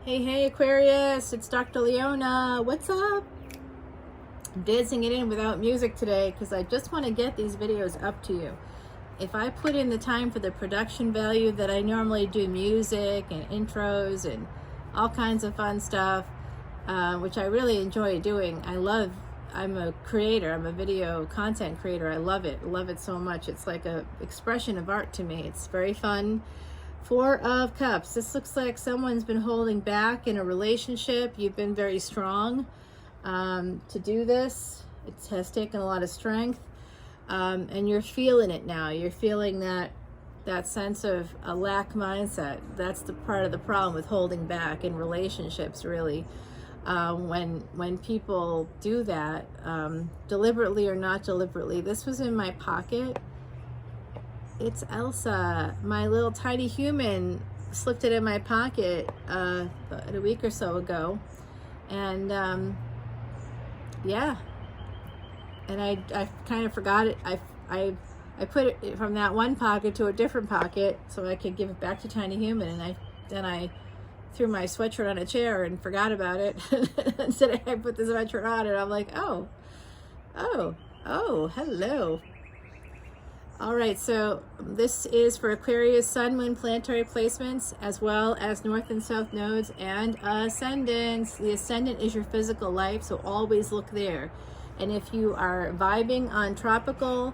Hey Aquarius, it's Dr. Leona. What's up? I'm dancing it in without music today because I just want to get these videos up to you. If I put in the time for the production value that I normally do, music and intros and all kinds of fun stuff, which I really enjoy doing. I'm a creator, I'm a video content creator. I love it so much. It's like a expression of art to me. It's very fun. Four of Cups. This looks like someone's been holding back in a relationship. You've been very strong to do this. It has taken a lot of strength, and you're feeling it now. You're feeling that sense of a lack mindset. That's the part of the problem with holding back in relationships, really. When people do that, deliberately or not deliberately. This was in my pocket. It's Elsa, my little tiny human, slipped it in my pocket about a week or so ago. And yeah, and I kind of forgot it. I put it from that one pocket to a different pocket so I could give it back to tiny human, and then I threw my sweatshirt on a chair and forgot about it. Instead I put the sweatshirt on and I'm like, oh, hello. All right, so this is for Aquarius Sun, Moon, planetary placements, as well as North and South nodes and ascendants. The ascendant is your physical life, so always look there. And if you are vibing on tropical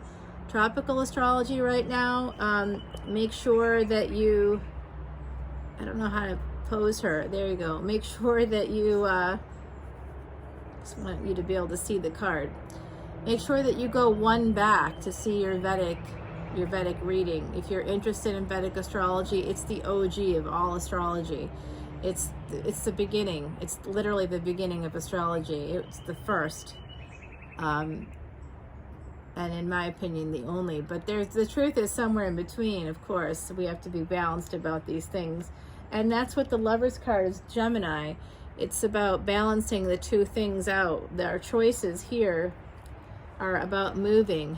astrology right now, make sure that you, I don't know how to pose her. There you go. Make sure that you, just want you to be able to see the card. Make sure that you go one back to see your Vedic reading. If you're interested in Vedic astrology, it's the OG of all astrology. It's the beginning. It's literally the beginning of astrology. It's the first, and in my opinion, the only. But the truth is somewhere in between. Of course, we have to be balanced about these things, and that's what the Lovers card is. Gemini. It's about balancing the two things out. Our choices here are about moving.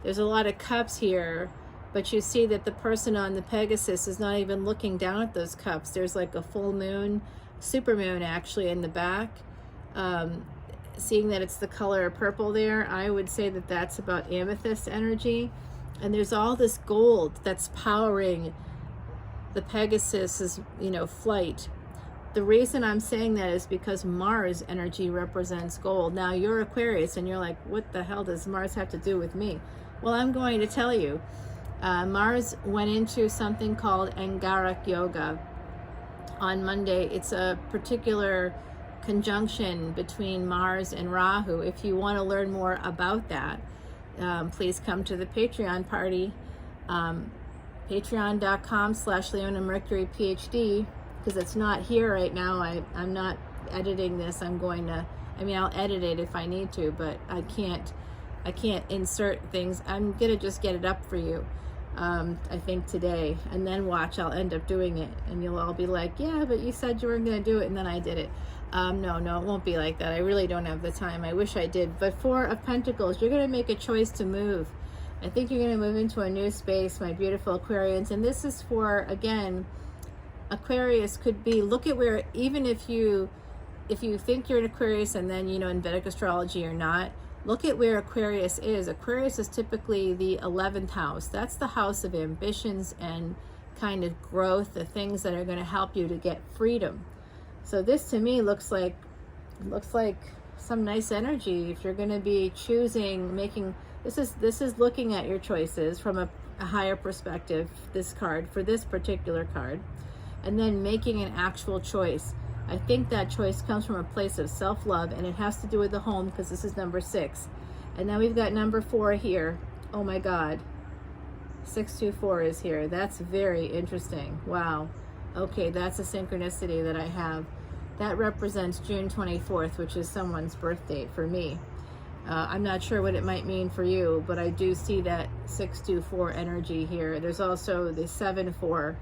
There's a lot of cups here, but you see that the person on the Pegasus is not even looking down at those cups. There's like a full moon, super moon actually in the back. Seeing that it's the color purple there, I would say that that's about amethyst energy. And there's all this gold that's powering the Pegasus's, flight. The reason I'm saying that is because Mars energy represents gold. Now you're Aquarius and you're like, what the hell does Mars have to do with me? Well, I'm going to tell you. Mars went into something called Angarak Yoga on Monday. It's a particular conjunction between Mars and Rahu. If you want to learn more about that, please come to the Patreon party. Patreon.com/leonamercuryphd. Because it's not here right now. I'm not editing this. I'll edit it if I need to, but I can't insert things. I'm gonna just get it up for you, I think today, and then watch, I'll end up doing it, and you'll all be like, yeah, but you said you weren't gonna do it, and then I did it. No, it won't be like that. I really don't have the time. I wish I did. But Four of Pentacles, you're gonna make a choice to move. I think you're gonna move into a new space, my beautiful Aquarians, and this is for, again, Aquarius could be, look at where, even if you think you're an Aquarius and then, in Vedic astrology you're not, look at where Aquarius is. Aquarius is typically the 11th house. That's the house of ambitions and kind of growth, the things that are going to help you to get freedom. So this to me looks like some nice energy. If you're going to be choosing, this is looking at your choices from a higher perspective, this card, for this particular card. And then making an actual choice. I think that choice comes from a place of self-love, and it has to do with the home, because this is number 6. And now we've got number 4 here. Oh my God. 624 is here. That's very interesting. Wow. Okay, that's a synchronicity that I have. That represents June 24th, which is someone's birth date for me. I'm not sure what it might mean for you, but I do see that 624 energy here. There's also the 74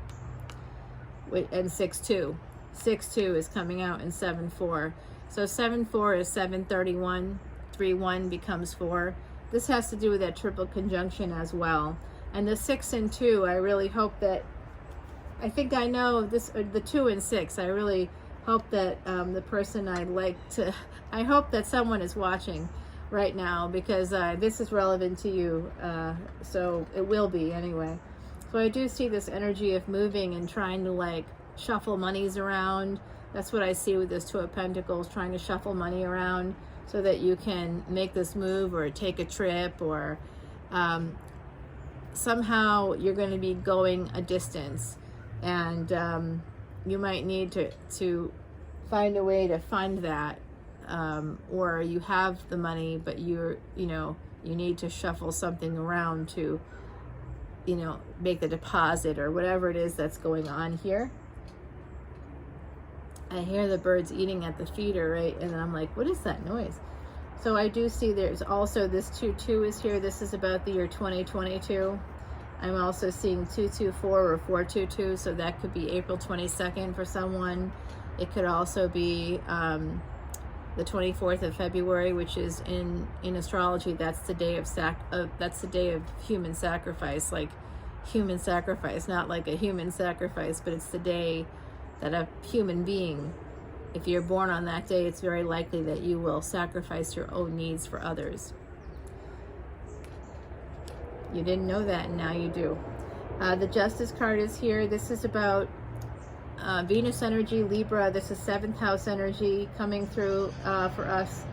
and 6-2. 6-2 is coming out in 7-4. So 7-4 is 731. 3-1 becomes 4. This has to do with that triple conjunction as well. And the 6 and 2, I really hope that I think I know this, the 2 and 6. I really hope that the person I'd like to, I hope that someone is watching right now, because this is relevant to you, so it will be anyway. So I do see this energy of moving and trying to like shuffle monies around. That's what I see with this 2 of Pentacles, trying to shuffle money around so that you can make this move or take a trip, or somehow you're going to be going a distance, and you might need to find a way to fund that, or you have the money but you need to shuffle something around to make the deposit or whatever it is that's going on here. I hear the birds eating at the feeder, right? And I'm like, what is that noise? So I do see there's also this 2-2 is here. This is about the year 2022. I'm also seeing 224 or 422, so that could be April 22nd for someone. It could also be the 24th of February, which is in astrology, that's the day of that's the day of human sacrifice, like human sacrifice, not like a human sacrifice, but it's the day that a human being, if you're born on that day, it's very likely that you will sacrifice your own needs for others. You didn't know that, and now you do. The Justice card is here. This is about Venus energy, Libra. This is 7th house energy coming through for us.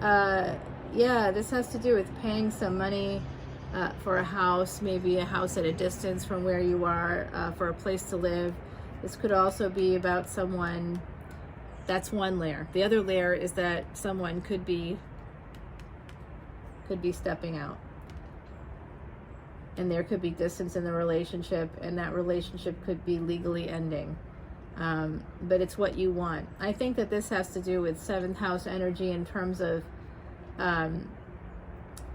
Yeah, this has to do with paying some money for a house, maybe a house at a distance from where you are, for a place to live. This could also be about someone. That's one layer. The other layer is that someone could be stepping out, and there could be distance in the relationship, and that relationship could be legally ending. But it's what you want. I think that this has to do with 7th house energy in terms of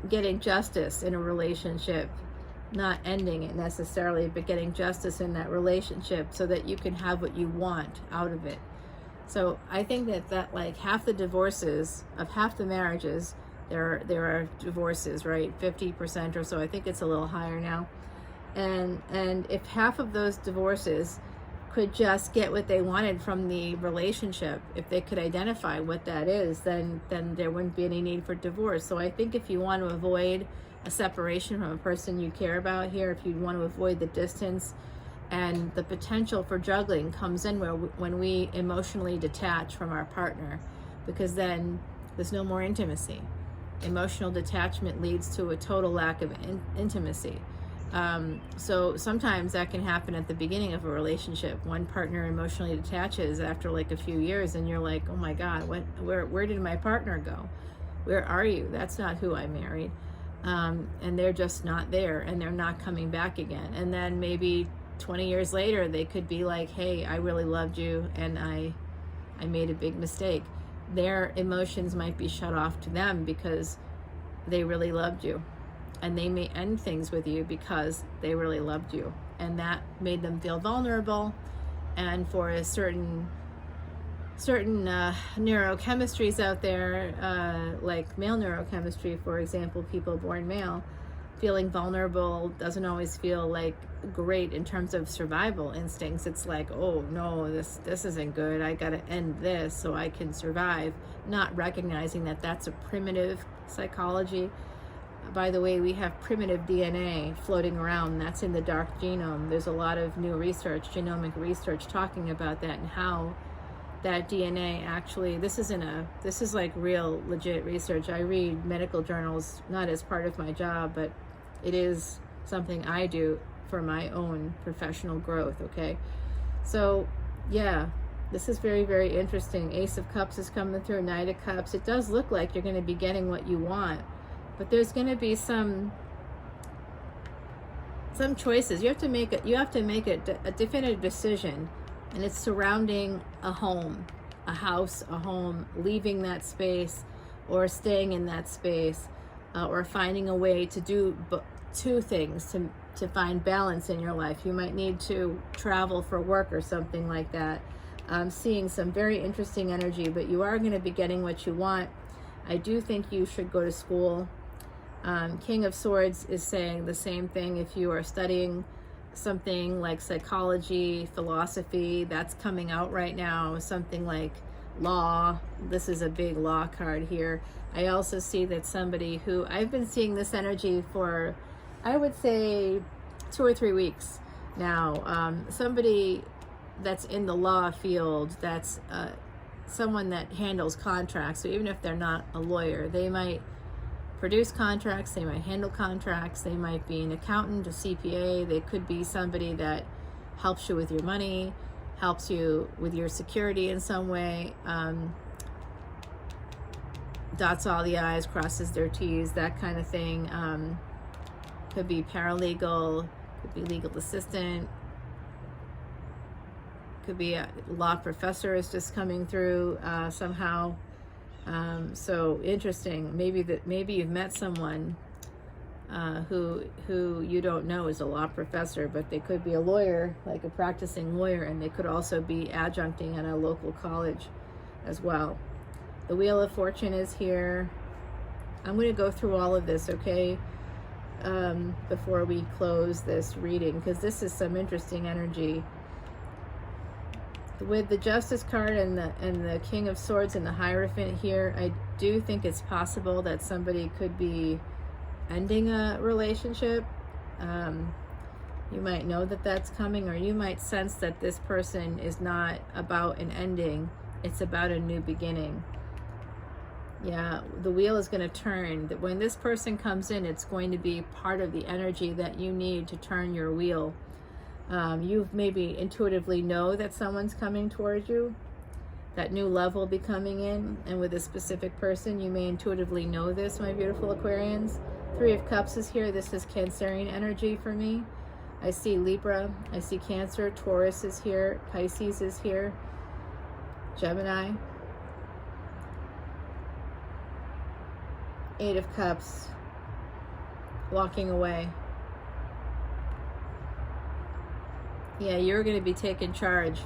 getting justice in a relationship, not ending it necessarily, but getting justice in that relationship so that you can have what you want out of it. So I think that like half the divorces of half the marriages, there are divorces, right? 50% or so. I think it's a little higher now. And if half of those divorces could just get what they wanted from the relationship, if they could identify what that is, then there wouldn't be any need for divorce. So I think if you want to avoid a separation from a person you care about here, if you want to avoid the distance, and the potential for juggling comes in when we emotionally detach from our partner, because then there's no more intimacy. Emotional detachment leads to a total lack of intimacy. So sometimes that can happen at the beginning of a relationship. One partner emotionally detaches after like a few years, and you're like, oh my God, where did my partner go? Where are you? That's not who I married. And they're just not there, and they're not coming back again. And then maybe 20 years later, they could be like, hey, I really loved you, and I made a big mistake. Their emotions might be shut off to them because they really loved you. And they may end things with you because they really loved you. And that made them feel vulnerable. And for a certain neurochemistries out there, like male neurochemistry, for example, people born male, feeling vulnerable doesn't always feel like great in terms of survival instincts. It's like, oh no, this isn't good. I gotta end this so I can survive. Not recognizing that that's a primitive psychology. By the way, we have primitive DNA floating around. That's in the dark genome. There's a lot of new research, genomic research, talking about that and how that DNA actually, this is like real legit research. I read medical journals, not as part of my job, but it is something I do for my own professional growth, okay? So yeah, this is very, very interesting. Ace of Cups is coming through, Knight of Cups. It does look like you're going to be getting what you want, but there's going to be some choices. You have to make a definitive decision, and it's surrounding a home, a house, a home, leaving that space or staying in that space, or finding a way to do two things to find balance in your life. You might need to travel for work or something like that. I'm seeing some very interesting energy, but you are going to be getting what you want. I do think you should go to school. King of Swords is saying the same thing. If you are studying something like psychology, philosophy, that's coming out right now. Something like law. This is a big law card here. I also see that somebody who, I've been seeing this energy for, I would say 2 or 3 weeks now. Somebody that's in the law field, that's someone that handles contracts. So even if they're not a lawyer, they might produce contracts, they might handle contracts, they might be an accountant, a CPA, they could be somebody that helps you with your money, helps you with your security in some way, dots all the I's, crosses their T's, that kind of thing. Could be paralegal, could be legal assistant, could be a law professor is just coming through somehow. So interesting. Maybe you've met someone who you don't know is a law professor, but they could be a lawyer, like a practicing lawyer, and they could also be adjuncting at a local college as well. The Wheel of Fortune is here. I'm going to go through all of this, okay, before we close this reading, because this is some interesting energy. With the Justice card and the King of Swords and the Hierophant here, I do think it's possible that somebody could be ending a relationship. You might know that that's coming, or you might sense that this person is not about an ending, it's about a new beginning. Yeah, the wheel is going to turn. When this person comes in, it's going to be part of the energy that you need to turn your wheel. You maybe intuitively know that someone's coming towards you, that new love will be coming in, and with a specific person, you may intuitively know this, my beautiful Aquarians. 3 of Cups is here. This is Cancerian energy for me. I see Libra, I see Cancer, Taurus is here, Pisces is here, Gemini. 8 of Cups, walking away. Yeah, you're going to be taking charge.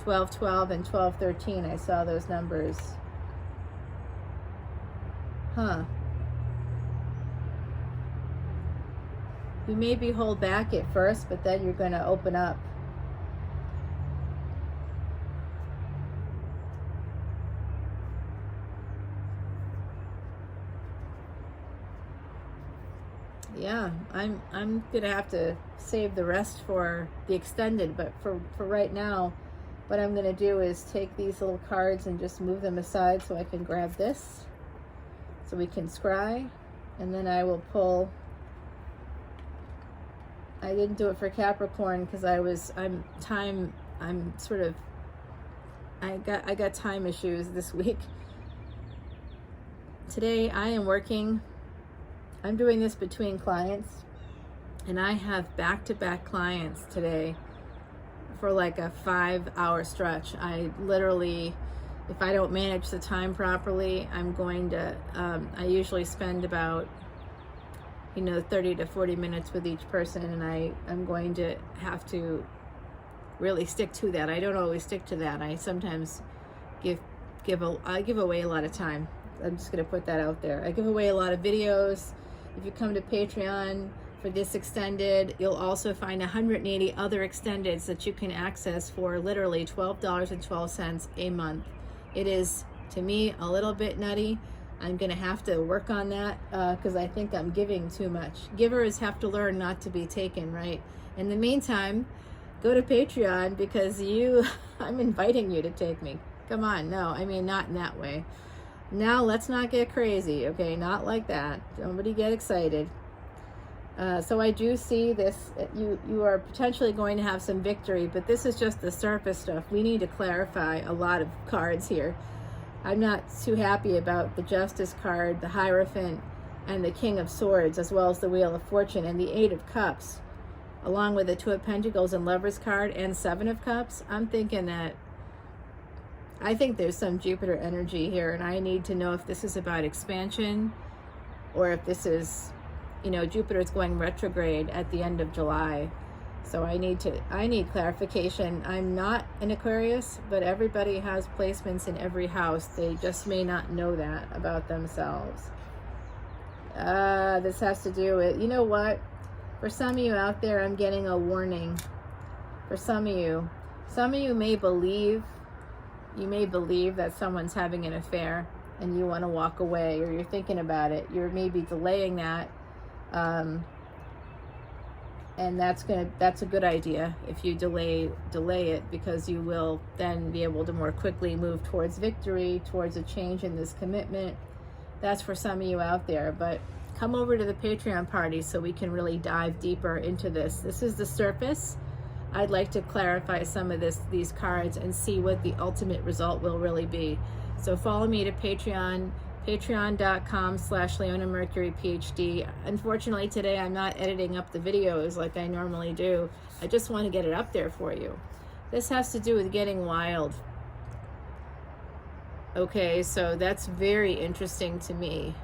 12-12 and 12-13. I saw those numbers. Huh. You maybe hold back at first, but then you're going to open up. Yeah, I'm gonna have to save the rest for the extended, but for right now, what I'm gonna do is take these little cards and just move them aside so I can grab this, so we can scry, and then I will pull. I didn't do it for Capricorn because I got time issues this week. Today I am working. I'm doing this between clients, and I have back-to-back clients today for like a 5-hour stretch. I literally, if I don't manage the time properly, I'm going to, I usually spend about, 30 to 40 minutes with each person, and I'm going to have to really stick to that. I don't always stick to that. I sometimes I give away a lot of time. I'm just going to put that out there. I give away a lot of videos. If you come to Patreon for this extended, you'll also find 180 other extendeds that you can access for literally $12.12 a month. It is, to me, a little bit nutty. I'm going to have to work on that because I think I'm giving too much. Givers have to learn not to be taken, right? In the meantime, go to Patreon because I'm inviting you to take me. Come on, no, I mean, not in that way. Now, let's not get crazy, okay? Not like that. Nobody get excited. So I do see this. You are potentially going to have some victory, but this is just the surface stuff. We need to clarify a lot of cards here. I'm not too happy about the Justice card, the Hierophant, and the King of Swords, as well as the Wheel of Fortune and the 8 of Cups, along with the 2 of Pentacles and Lovers card and 7 of Cups. I'm thinking that I think there's some Jupiter energy here, and I need to know if this is about expansion or if this is, Jupiter is going retrograde at the end of July. So I need clarification. I'm not an Aquarius, but everybody has placements in every house. They just may not know that about themselves. This has to do with, you know what? For some of you out there, I'm getting a warning. For some of you may believe, that someone's having an affair and you want to walk away, or you're thinking about it. You're maybe delaying that. And that's a good idea if you delay it, because you will then be able to more quickly move towards victory, towards a change in this commitment. That's for some of you out there. But come over to the Patreon party so we can really dive deeper into this. This is the surface. I'd like to clarify some of these cards and see what the ultimate result will really be. So follow me to Patreon, patreon.com/leonamercuryphd. Unfortunately today I'm not editing up the videos like I normally do. I just want to get it up there for you. This has to do with getting wild. Okay, so that's very interesting to me.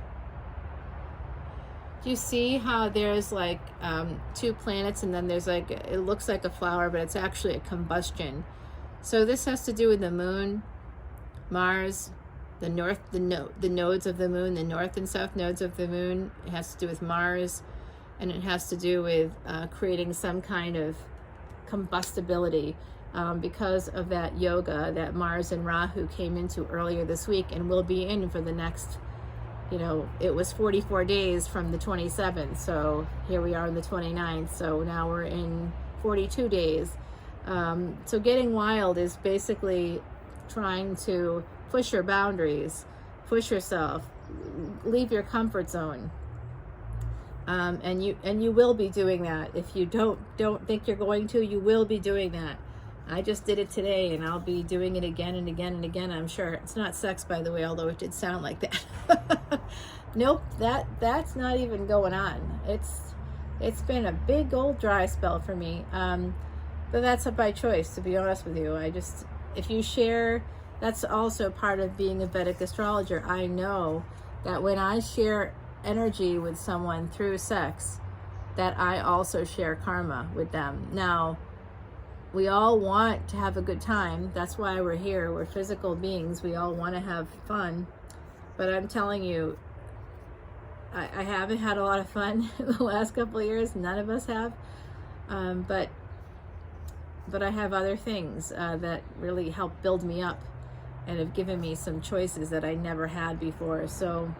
Do you see how there's like two planets, and then there's like, it looks like a flower, but it's actually a combustion. So this has to do with the moon, Mars, the nodes of the moon, the north and south nodes of the moon. It has to do with Mars, and it has to do with creating some kind of combustibility because of that yoga that Mars and Rahu came into earlier this week and will be in for the next, it was 44 days from the 27th, so here we are on the 29th, so now we're in 42 days. So getting wild is basically trying to push your boundaries, push yourself, leave your comfort zone, and you will be doing that. If you don't think you're going to, you will be doing that. I just did it today, and I'll be doing it again and again and again, I'm sure. It's not sex, by the way, although it did sound like that. Nope, that's not even going on. It's been a big old dry spell for me, but that's by choice, to be honest with you. If you share, that's also part of being a Vedic astrologer. I know that when I share energy with someone through sex, that I also share karma with them. Now, we all want to have a good time. That's why we're here. We're physical beings. We all want to have fun. But I'm telling you, I haven't had a lot of fun in the last couple of years. None of us have. But I have other things that really help build me up and have given me some choices that I never had before. So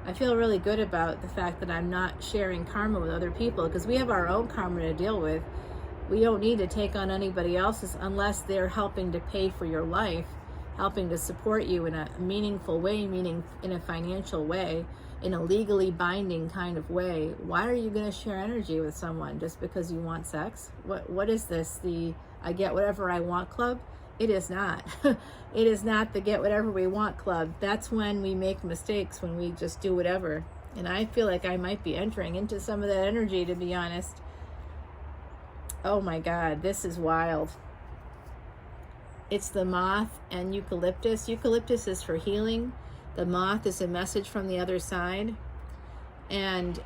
I feel really good about the fact that I'm not sharing karma with other people, because we have our own karma to deal with. We don't need to take on anybody else's unless they're helping to pay for your life, helping to support you in a meaningful way, meaning in a financial way, in a legally binding kind of way. Why are you going to share energy with someone just because you want sex? What is this? The I get whatever I want club? It is not. It is not the get whatever we want club. That's when we make mistakes, when we just do whatever. And I feel like I might be entering into some of that energy, to be honest. Oh my God, this is wild. It's the moth and eucalyptus. Eucalyptus is for healing. The moth is a message from the other side. And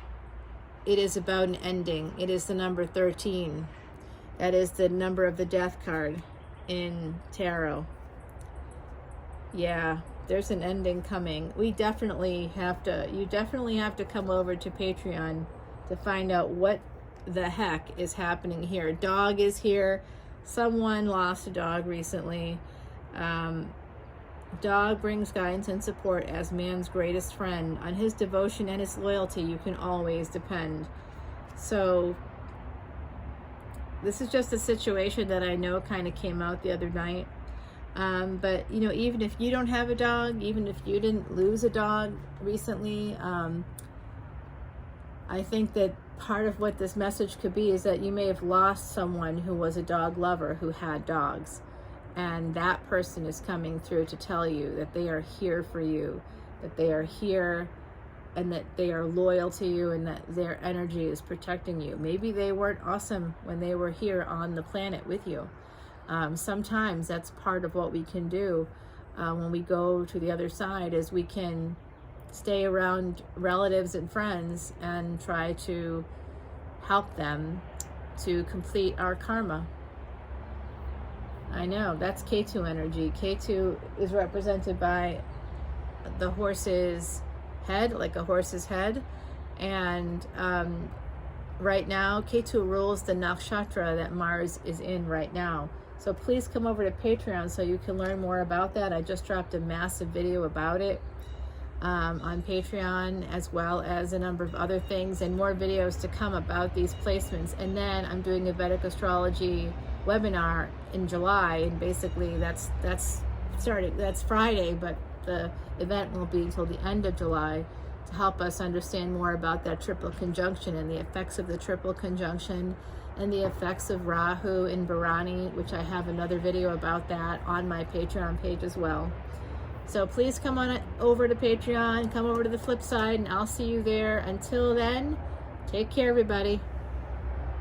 it is about an ending. It is the number 13. That is the number of the death card in tarot. Yeah, there's an ending coming. You definitely have to come over to Patreon to find out what the heck is happening here. Dog is here. Someone lost a dog recently. Dog brings guidance and support as man's greatest friend. On his devotion and his loyalty, you can always depend. So this is just a situation that I know kind of came out the other night. But even if you don't have a dog, even if you didn't lose a dog recently, I think that part of what this message could be is that you may have lost someone who was a dog lover, who had dogs, and that person is coming through to tell you that they are here for you, that they are here, and that they are loyal to you, and that their energy is protecting you. Maybe they weren't awesome when they were here on the planet with you. Sometimes that's part of what we can do when we go to the other side, is we can stay around relatives and friends and try to help them to complete our karma. I know, that's K2 energy. K2 is represented by the horse's head, like a horse's head, and right now. Ketu rules the nakshatra that Mars is in right now. So please come over to Patreon so you can learn more about that. I just dropped a massive video about it on Patreon, as well as a number of other things, and more videos to come about these placements. And then I'm doing a Vedic astrology webinar in July, and basically that's Friday, but the event will be until the end of July, to help us understand more about that triple conjunction and the effects of the triple conjunction and the effects of Rahu in Bharani, which I have another video about that on my Patreon page as well. So please come on over to Patreon, come over to the flip side, and I'll see you there. Until then, take care, everybody.